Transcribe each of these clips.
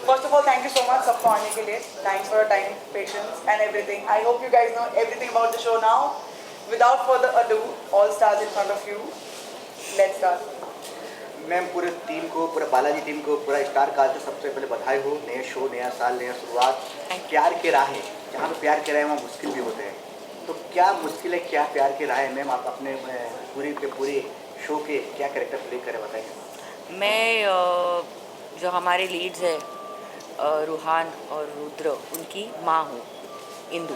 First of all, thank you so much सबको आने के लिए. Thanks for your time, patience and everything. I hope you guys know everything about the show now. Without further ado, all stars in front of you. Let's start. Ma'am पूरे team को, पूरा Balaji team को, पूरा star cast को सबसे पहले बधाई हो. नए शो, नया साल, नया शुरुआत. प्यार के राहें, जहाँ पे प्यार के राहें वहाँ मुश्किल भी होते हैं. तो क्या मुश्किल है, क्या प्यार के राहें मैम? आप अपने पूरे शो के क्या कैरेक्टर प्ले करें बताइए. मैं जो हमारे लीड्स है रूहान और रुद्र, उनकी माँ हूँ, इंदु.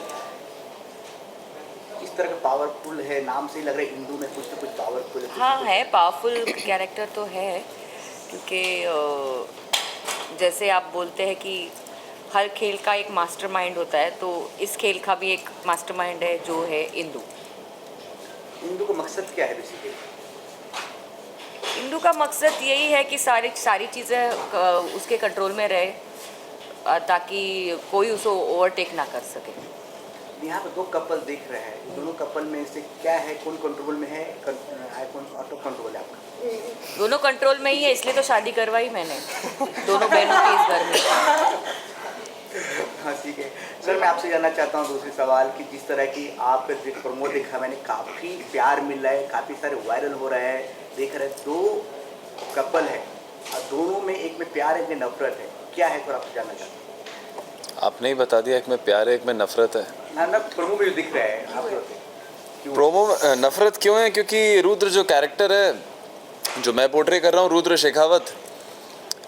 इस तरह का पावरफुल है, नाम से ही लग रहा है इंदु में कुछ ना कुछ पावरफुल है. हाँ है, पावरफुल कैरेक्टर तो है, क्योंकि जैसे आप बोलते हैं कि हर खेल का एक मास्टरमाइंड होता है, तो इस खेल का भी एक मास्टरमाइंड है जो है इंदु. इंदु का मकसद क्या है बेसिकली? इंदु का मकसद यही है कि सारी चीज़ें उसके कंट्रोल में रहे, ताकि कोई उसको ओवरटेक ना कर सके. यहाँ पे दो कपल दिख रहे हैं, दोनों कपल में से क्या है, कौन कंट्रोल में है, कौन आउट ऑफ कंट्रोल है आपका? दोनों कंट्रोल में ही है, इसलिए तो शादी करवाई मैंने दोनों बहनों के इस घर में. हाँ ठीक है सर, मैं आपसे जानना चाहता हूँ दूसरी सवाल कि जिस तरह की आप प्रोमो देखा मैंने, काफ़ी प्यार मिल रहा है, काफ़ी सारे वायरल हो रहे हैं, देख रहे हैं. दो कपल है और दोनों में एक में प्यार है, एक में नफरत है. क्या है तो आपसे जानना चाहता हूँ. आपने ही बता दिया, एक में प्यार है, एक में नफरत है. ना प्रोमो में जो दिख रहा है आप प्रोमो नफरत क्यों है? क्योंकि रुद्र जो कैरेक्टर है जो मैं पोर्ट्रे कर रहा हूँ, रुद्र शेखावत,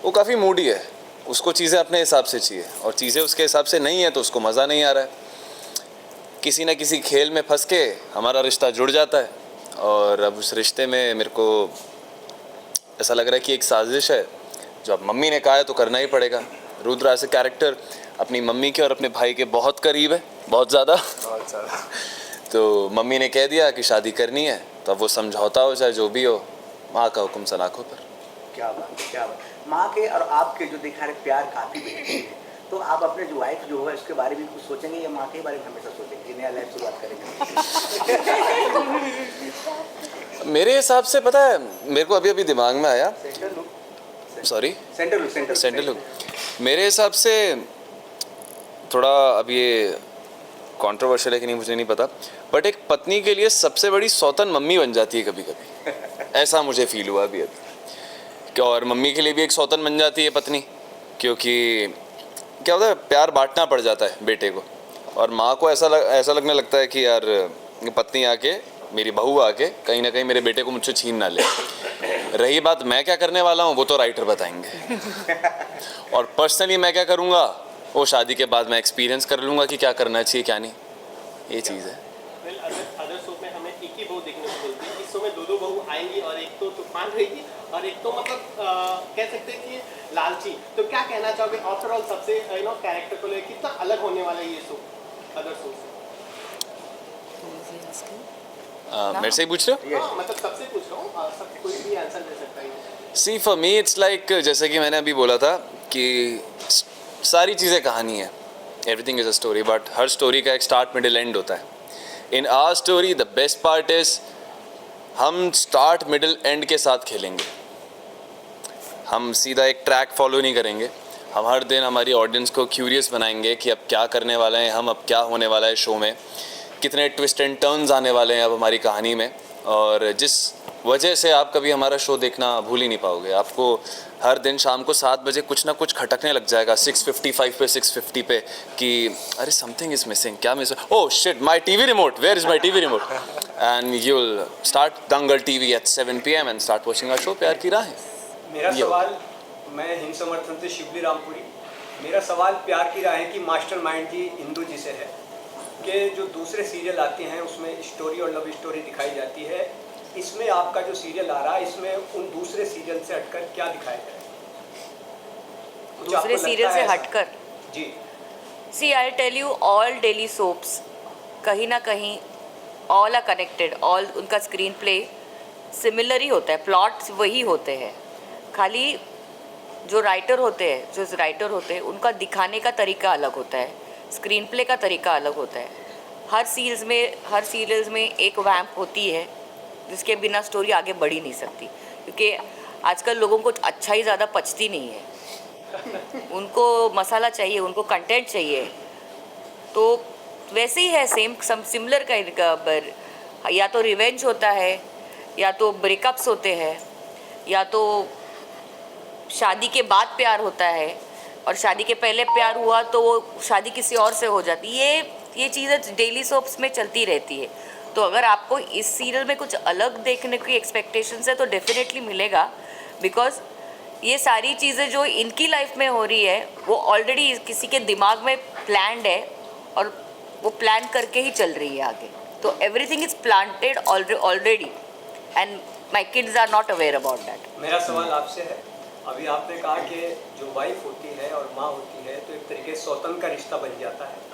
वो काफ़ी मूडी है. उसको चीज़ें अपने हिसाब से चाहिए और चीज़ें उसके हिसाब से नहीं है तो उसको मज़ा नहीं आ रहा है. किसी न किसी खेल में फंस के हमारा रिश्ता जुड़ जाता है और अब उस रिश्ते में मेरे को ऐसा लग रहा है कि एक साजिश है जो अब मम्मी ने कहा है तो करना ही पड़ेगा. रुद्र ऐसे कैरेक्टर अपनी मम्मी के और अपने भाई के बहुत करीब है, बहुत ज़्यादा. तो मम्मी ने कह दिया कि शादी करनी है, तो अब वो समझौता हो चाहे जो भी हो, माँ का हुक्म सलाखों पर. क्या बात, क्या बात. माँ के और आपके जो दिखा रहे प्यार काफ़ी बेहतरीन है. तो आप अपने जो वाइफ जो है उसके बारे में कुछ सोचेंगे या माँ के बारे में हमेशा सोचेंगे, नया लाइफ शुरुआत करेंगे? मेरे हिसाब से पता है, मेरे को अभी दिमाग में आया, सॉरी सेंटर लुक. मेरे हिसाब से थोड़ा अब ये कंट्रोवर्शियल है कि नहीं मुझे नहीं पता, बट एक पत्नी के लिए सबसे बड़ी सौतन मम्मी बन जाती है कभी कभी. ऐसा मुझे फील हुआ अभी. और मम्मी के लिए भी एक सौतन बन जाती है पत्नी, क्योंकि क्या होता है, प्यार बांटना पड़ जाता है बेटे को. और माँ को ऐसा लगने लगता है कि यार पत्नी आके, मेरी बहू आके कहीं ना कहीं मेरे बेटे को मुझसे छीन ना ले. रही बात मैं क्या करने वाला हूँ, वो तो राइटर बताएंगे. और पर्सनली मैं क्या करूँगा वो शादी के बाद मैं एक्सपीरियंस कर लूँगा कि क्या करना चाहिए क्या नहीं. ये चीज़ है. अदर शो में हमें एक ही बहू देखने को मिलती है. इस शो में दो बहू आएंगी और एक तो तूफान रहेगी और एक तो मतलब कह सकते हैं कि लालची. तो क्या कहना चाहोगे आफ्टर ऑल सबसे कैरेक्टर को लेकर कितना अलग होने वाला है ये शो अदर शो से? मेरे से ही पूछ रहे हो? मतलब सबसे पूछ रहा हूँ, सब कोई भी आंसर दे सकता है. सी फॉर मी इट्स लाइक, जैसे कि मैंने अभी बोला था कि सारी चीज़ें कहानी है, everything is a story, but हर स्टोरी का एक स्टार्ट मिडिल एंड होता है. In our story the best part is हम स्टार्ट मिडिल एंड के साथ खेलेंगे. हम सीधा एक ट्रैक फॉलो नहीं करेंगे. हम हर दिन हमारी ऑडियंस को क्यूरियस बनाएंगे कि अब क्या करने वाले हैं हम, अब क्या होने वाला है शो में, कितने ट्विस्ट एंड टर्न्स आने वाले हैं अब हमारी कहानी में. और जिस वजह से आप कभी हमारा शो देखना भूल ही नहीं पाओगे. आपको हर दिन शाम को 7 बजे कुछ ना कुछ खटकने लग जाएगा 6:55 पे 6:50 पे कि अरे समथिंग इज़ मिसिंग, क्या miss, oh shit my TV remote, where is my TV remote. And you will start Dangal TV at 7 PM and start watching our show Pyaar Ki राहें. मेरा सवाल, मैं हिंद समर्थन से शिवली रामपुरी. मेरा सवाल प्यार की राहें की मास्टरमाइंड जी इंदु जी से है कि जो दूसरे सीरियल आते हैं उसमें स्टोरी और लव स्टोरी दिखाई जाती है. इसमें आपका जो सीरियल आ रहा है इसमें उन दूसरे सीरियल से हटकर क्या दिखाया जाए? दूसरे सीरियल से हटकर जी. See I tell you, all daily soaps कहीं ना कहीं ऑल आर कनेक्टेड. ऑल उनका स्क्रीन प्ले सिमिलर ही होता है, प्लॉट्स वही होते हैं. खाली जो राइटर होते हैं उनका दिखाने का तरीका अलग होता है, स्क्रीन प्ले का तरीका अलग होता है. हर सीरीज़ में एक वैम्प होती है जिसके बिना स्टोरी आगे बढ़ ही नहीं सकती, क्योंकि आजकल लोगों को अच्छा ही ज़्यादा पचती नहीं है. उनको मसाला चाहिए, उनको कंटेंट चाहिए। तो वैसे ही है, सेम सिमिलर का या तो रिवेंज होता है, या तो ब्रेकअप्स होते हैं, या तो शादी के बाद प्यार होता है, और शादी के पहले प्यार हुआ तो वो शादी किसी और से हो जाती है। ये चीज़ें डेली सोप्स में चलती रहती है। तो अगर आपको इस सीरियल में कुछ अलग देखने की एक्सपेक्टेशंस है तो डेफिनेटली मिलेगा, बिकॉज ये सारी चीज़ें जो इनकी लाइफ में हो रही है वो ऑलरेडी किसी के दिमाग में प्लान्ड है, और वो प्लान करके ही चल रही है आगे। तो everything is planted already, and my kids are not aware about that. मेरा सवाल आपसे है, अभी आपने कहा कि जो वाइफ होती है और माँ होती है तो एक तरीके से सौतन का रिश्ता बन जाता है।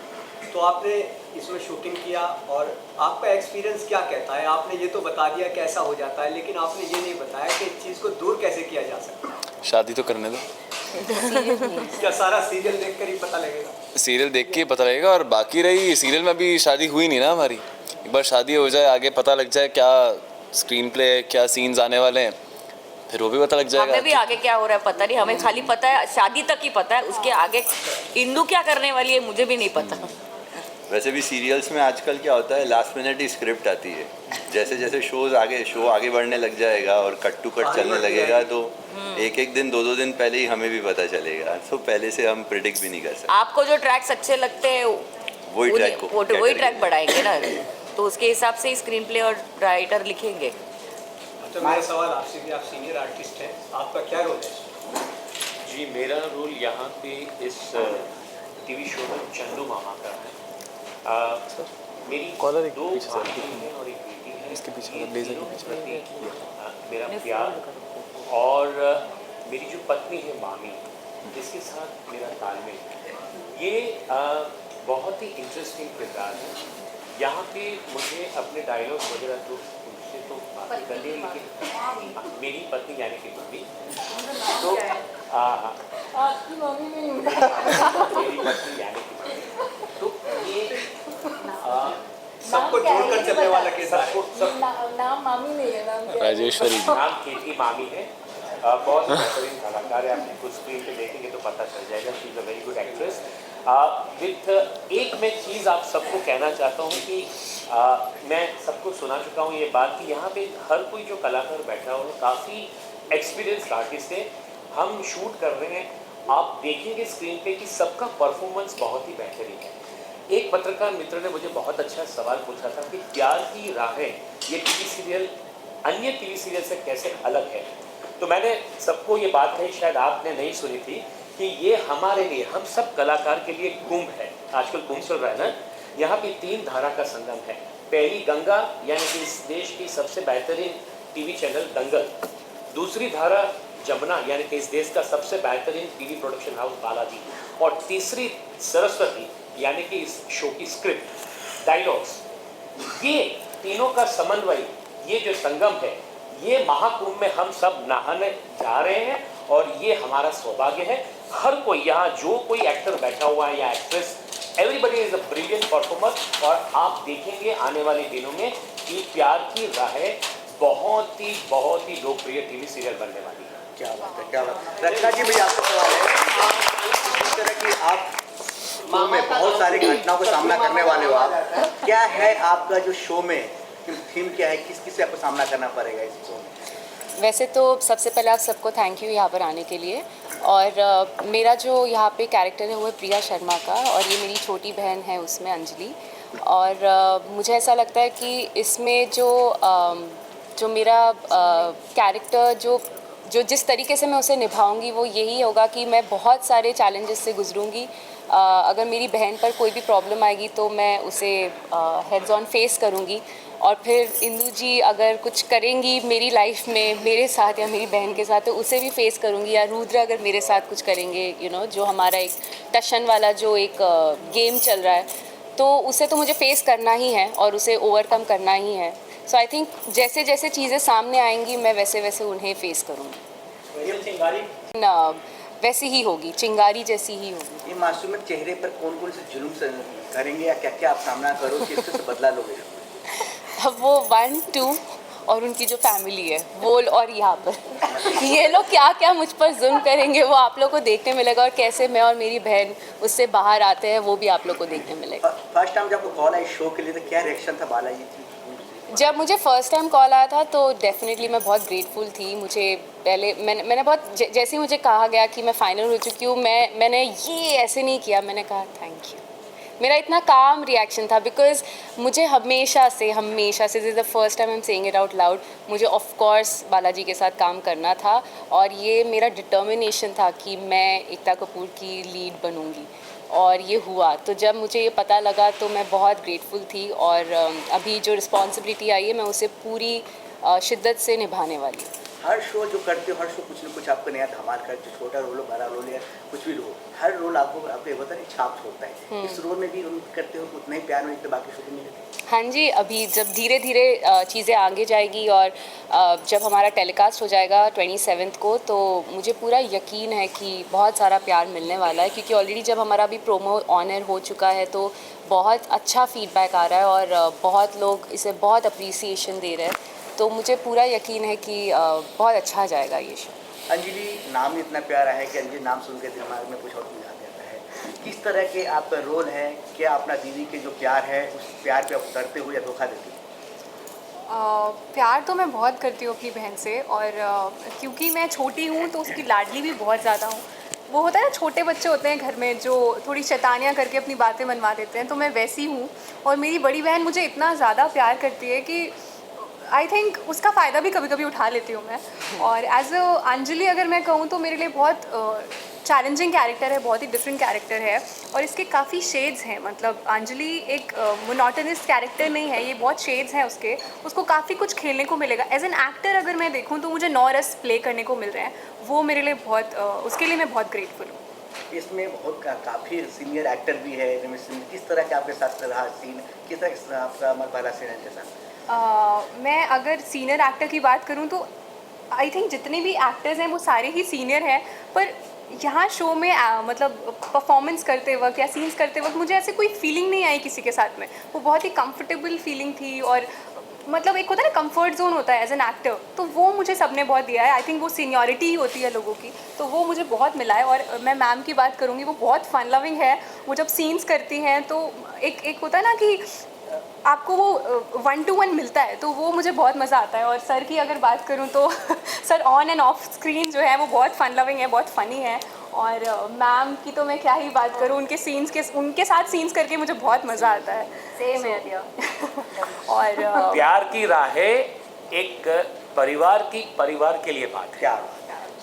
तो आपने इसमें शूटिंग किया और आपका एक्सपीरियंस क्या कहता है? आपने ये तो बता दिया कैसा हो जाता है, लेकिन आपने ये नहीं बताया कि इस चीज़ को दूर कैसे किया जा सकता है। शादी तो करने दो, क्या सारा सीरियल देखकर ही पता लगेगा? सीरियल देख के पता लगेगा। और बाकी रही सीरियल में अभी शादी हुई नहीं ना हमारी, एक बार शादी हो जाए, आगे पता लग जाए क्या स्क्रीन प्ले है, क्या सीन्स आने वाले हैं, फिर वो भी पता लग जाएगा। हमें भी आगे क्या हो रहा है पता नहीं, हमें खाली पता है शादी तक ही पता है, उसके आगे इंदू क्या करने वाली है मुझे भी नहीं पता। वैसे भी सीरियल्स में आजकल क्या होता है, लास्ट मिनट ही स्क्रिप्ट आती है। जैसे जैसे शो आगे बढ़ने लग जाएगा और कट टू कट चलने लगेगा तो एक एक दिन दो दिन पहले ही हमें भी पता चलेगा। तो पहले से हम प्रिडिक्ट भी नहीं कर सकते। आपको जो ट्रैक्स अच्छे लगते हैं वही ट्रैक बढ़ाएंगे ना, तो उसके हिसाब से ही स्क्रीन प्ले और राइटर लिखेंगे। अच्छा, मेरा सवाल आपसे भी, आप सीनियर आर्टिस्ट हैं, आपका क्या रोल है? जी, मेरा रोल यहाँ पे इस टीवी शो में चंदू मामा का है। मेरी दो भाई हैं और एक बेटी है। इसके पीछे ये ब्लेजर के तीनों पीछे। प्रति मेरा प्यार, और मेरी जो पत्नी है मामी, जिसके साथ मेरा तालमेल, ये बहुत ही इंटरेस्टिंग किरदार है। यहाँ पे मुझे अपने डायलॉग वगैरह तो उनसे तो बात करनी है, लेकिन मेरी पत्नी यानी कि मम्मी, तो आपकी मम्मी नहीं मेरी पत्नी यानी कि मम्मी, तो ये सबको जोड़कर चलने वाला किरदार है। नाम मामी नहीं है, नाम राजेश्वरी जी। नाम केटी मामी है। बहुत बेहतरीन कलाकार है, आप कुछ स्क्रीन पे देखेंगे तो पता चल जाएगा। She is a very good actress. With एक मैं चीज़ आप सबको कहना चाहता हूँ कि मैं सबको सुना चुका हूँ ये बात कि यहाँ पे हर कोई जो कलाकार बैठा हो काफ़ी एक्सपीरियंस्ड आर्टिस्ट है। हम शूट कर रहे हैं, आप देखेंगे स्क्रीन पे कि सबका परफॉर्मेंस बहुत ही बेहतरीन है। एक पत्रकार मित्र ने मुझे बहुत अच्छा सवाल पूछा था कि प्यार की राहें ये टीवी सीरियल अन्य टीवी सीरियल से कैसे अलग है। तो मैंने सबको ये बात कही, शायद आपने नहीं सुनी थी, कि ये हमारे लिए, हम सब कलाकार के लिए कुंभ है। आजकल कुंभ चल रहा है ना, यहाँ पे 3 धारा का संगम है। पहली गंगा यानी कि इस देश की सबसे बेहतरीन टीवी चैनल दंगल, दूसरी धारा जमुना यानी कि इस देश का सबसे बेहतरीन टीवी प्रोडक्शन हाउस बालाजी, और तीसरी सरस्वती यानी कि इस शो की स्क्रिप्ट, डायलॉग्स। ये तीनों का समन्वय, ये जो संगम है, ये महाकुंभ में हम सब नहाने जा रहे हैं, और ये हमारा सौभाग्य है। हर कोई यहाँ जो कोई एक्टर बैठा हुआ है या actress, everybody is a brilliant performer. और आप देखेंगे आने वाले दिनों में कि प्यार की राहें बहुत ही लोकप्रिय टीवी सीरियल बनने वाली है। क्या बात है, क्या बात है। रचना जी, मुझे आपसे सवाल है, जिस तरह की आप शो में बहुत सारी घटनाओं का सामना करने वाले हो, आप क्या है आपका जो शो में थीम क्या है, किस किस से आपको सामना करना पड़ेगा इस शो में? वैसे तो सबसे पहले आप सबको थैंक यू यहाँ पर आने के लिए। और मेरा जो यहाँ पे कैरेक्टर है वो है प्रिया शर्मा का, और ये मेरी छोटी बहन है उसमें, अंजलि। और मुझे ऐसा लगता है कि इसमें जो मेरा कैरेक्टर जो जिस तरीके से मैं उसे निभाऊंगी वो यही होगा कि मैं बहुत सारे चैलेंजेस से गुजरूंगी। अगर मेरी बहन पर कोई भी प्रॉब्लम आएगी तो मैं उसे हेड्स ऑन फेस करूंगी, और फिर इंदू जी अगर कुछ करेंगी मेरी लाइफ में मेरे साथ या मेरी बहन के साथ तो उसे भी फेस करूंगी, या रुद्र अगर मेरे साथ कुछ करेंगे जो हमारा एक टशन वाला जो एक गेम चल रहा है, तो उसे तो मुझे फेस करना ही है और उसे ओवरकम करना ही है। सो आई थिंक जैसे जैसे चीज़ें सामने आएंगी मैं वैसे वैसे उन्हें फेस करूँगी। ना वैसी ही होगी, चिंगारी जैसी ही होगी। ये मासूम चेहरे पर कौन कौन से जुल्म से करेंगे या क्या क्या आप सामना करो कि इससे बदला लोगे? अब वो 1, 2 और उनकी जो फैमिली है वो, और यहाँ पर ये लोग क्या क्या मुझ पर जुल्म करेंगे वो आप लोग को देखने मिलेगा, और कैसे मैं और मेरी बहन उससे बाहर आते हैं वो भी आप लोग को देखने मिलेगा। फर्स्ट टाइम जब आपको कॉल आई शो के लिए तो क्या रिएक्शन था बालाजी थी? जब मुझे फ़र्स्ट टाइम कॉल आया था तो डेफिनेटली मैं बहुत ग्रेटफुल थी। मुझे पहले मैंने बहुत जैसे ही मुझे कहा गया कि मैं फ़ाइनल हो चुकी हूँ, मैंने ये ऐसे नहीं किया, मैंने कहा थैंक यू। मेरा इतना काम रिएक्शन था बिकॉज़ मुझे हमेशा से this is the first time I am saying it out loud, मुझे ऑफ कोर्स बालाजी के साथ काम करना था और ये मेरा डिटर्मिनेशन था कि मैं एकता कपूर की लीड बनूँगी, और ये हुआ। तो जब मुझे ये पता लगा तो मैं बहुत ग्रेटफुल थी, और अभी जो रिस्पॉन्सिबिलिटी आई है मैं उसे पूरी शिद्दत से निभाने वाली हूँ। हर शो जो करते हो हर शो कुछ ना कुछ आपको नया धमाल कर, जो छोटा रोल हो बड़ा रोल या कुछ भी रोल, हर रोल आपको ये होता है छाप छोड़ता है। इस रोल में भी उन करते हो उतना ही प्यार जितना बाकी शो में मिलता है। हाँ जी, अभी जब धीरे धीरे चीज़ें आगे जाएगी और जब हमारा टेलीकास्ट हो जाएगा 27 को, तो मुझे पूरा यकीन है कि बहुत सारा प्यार मिलने वाला है, क्योंकि ऑलरेडी जब हमारा भी प्रोमो ऑन एयर हो चुका है तो बहुत अच्छा फीडबैक आ रहा है और बहुत लोग इसे बहुत अप्रिसिएशन दे रहे हैं, तो मुझे पूरा यकीन है कि बहुत अच्छा जाएगा ये शो। अंजलि नाम ही इतना प्यारा है कि अंजलि नाम सुन के दिमाग में कुछ और कुछ आ जाता है। किस तरह के आपका रोल है? क्या अपना दीदी के जो प्यार है उस प्यार पे आप उतरते हो या धोखा देते हो? प्यार तो मैं बहुत करती हूँ अपनी बहन से, और क्योंकि मैं छोटी हूँ तो उसकी लाडली भी बहुत ज़्यादा हूँ। वो होता है ना, छोटे बच्चे होते हैं घर में जो थोड़ी शैतानियाँ करके अपनी बातें मनवा देते हैं, तो मैं वैसी हूँ। और मेरी बड़ी बहन मुझे इतना ज़्यादा प्यार करती है कि आई थिंक उसका फ़ायदा भी कभी कभी उठा लेती हूँ मैं। और एज अ अंजलि अगर मैं कहूँ तो मेरे लिए बहुत चैलेंजिंग कैरेक्टर है, बहुत ही डिफरेंट कैरेक्टर है, और इसके काफ़ी शेड्स हैं। मतलब अंजलि एक मोनोटोनस कैरेक्टर नहीं है, ये बहुत शेड्स हैं उसको काफ़ी कुछ खेलने को मिलेगा। एज एन एक्टर अगर मैं देखूँ तो मुझे 9 रस प्ले करने को मिल रहे हैं, वो मेरे लिए बहुत उसके लिए मैं बहुत ग्रेटफुल हूँ। इसमें बहुत काफ़ी सीनियर एक्टर भी है, किस तरह के आपके साथ रहा सीन, किस तरह का आपका मकबला सीन है के साथ? मैं अगर सीनियर एक्टर की बात करूं तो आई थिंक जितने भी एक्टर्स हैं वो सारे ही सीनियर हैं, पर यहाँ शो में मतलब परफॉर्मेंस करते वक्त या सीन्स करते वक्त मुझे ऐसे कोई फीलिंग नहीं आई किसी के साथ में। वो बहुत ही कंफर्टेबल फीलिंग थी, और मतलब एक होता है ना कंफर्ट जोन होता है एज एन एक्टर, तो वो मुझे सबने बहुत दिया है। आई थिंक वो सीनियरिटी ही होती है लोगों की, तो वो मुझे बहुत मिला है। और मैं मैम की बात करूँगी, वो बहुत फन लविंग है। वो जब सीन्स करती हैं तो एक होता है ना कि आपको वो 1 to 1 मिलता है, तो वो मुझे बहुत मज़ा आता है। और सर की अगर बात करूं तो sir on end of screen जो है वो बहुत फन लविंग है, बहुत फ़नी है। और मैम की तो मैं क्या ही बात करूं, उनके साथ सीन्स करके मुझे बहुत मज़ा आता है। सेम है दिया। और प्यार की राहें एक परिवार के लिए बात है। क्या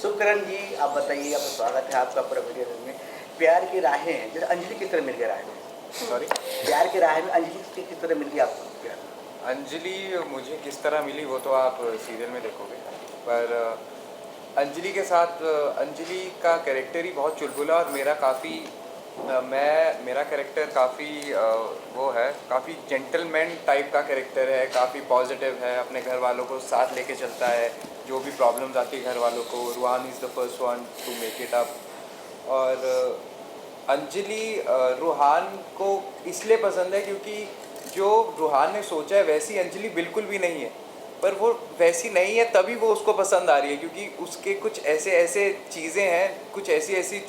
शुभकरण जी, आप बताइए, आपका स्वागत है आपका पूरा वीडियो में। प्यार की राहें जैसे अंजलि किस तरह मिल गया राह में? सॉरी, प्यार की राह में अंजलि किस तरह मिल गई आपको प्यार? अंजलि मुझे किस तरह मिली वो तो आप सीरियल में देखोगे, पर अंजलि के साथ अंजलि का कैरेक्टर ही बहुत चुलबुला, और मेरा कैरेक्टर काफ़ी वो है, काफ़ी जेंटलमैन टाइप का कैरेक्टर है, काफ़ी पॉजिटिव है, अपने घर वालों को साथ लेके चलता है, जो भी प्रॉब्लम्स आती है घर वालों को, Roohan is the first one to make it up. और अंजलि रूहान को इसलिए पसंद है क्योंकि जो रूहान ने सोचा है वैसी अंजलि बिल्कुल भी नहीं है, पर वो वैसी नहीं है तभी वो उसको पसंद आ रही है, क्योंकि उसके कुछ ऐसे चीज़ें हैं, कुछ ऐसी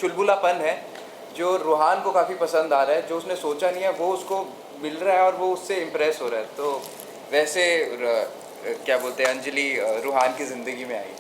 चुलबुलापन है जो रूहान को काफ़ी पसंद आ रहा है। जो उसने सोचा नहीं है वो उसको मिल रहा है और वो उससे इम्प्रेस हो रहा है। तो वैसे क्या बोलते हैं, अंजलि रूहान की ज़िंदगी में आई।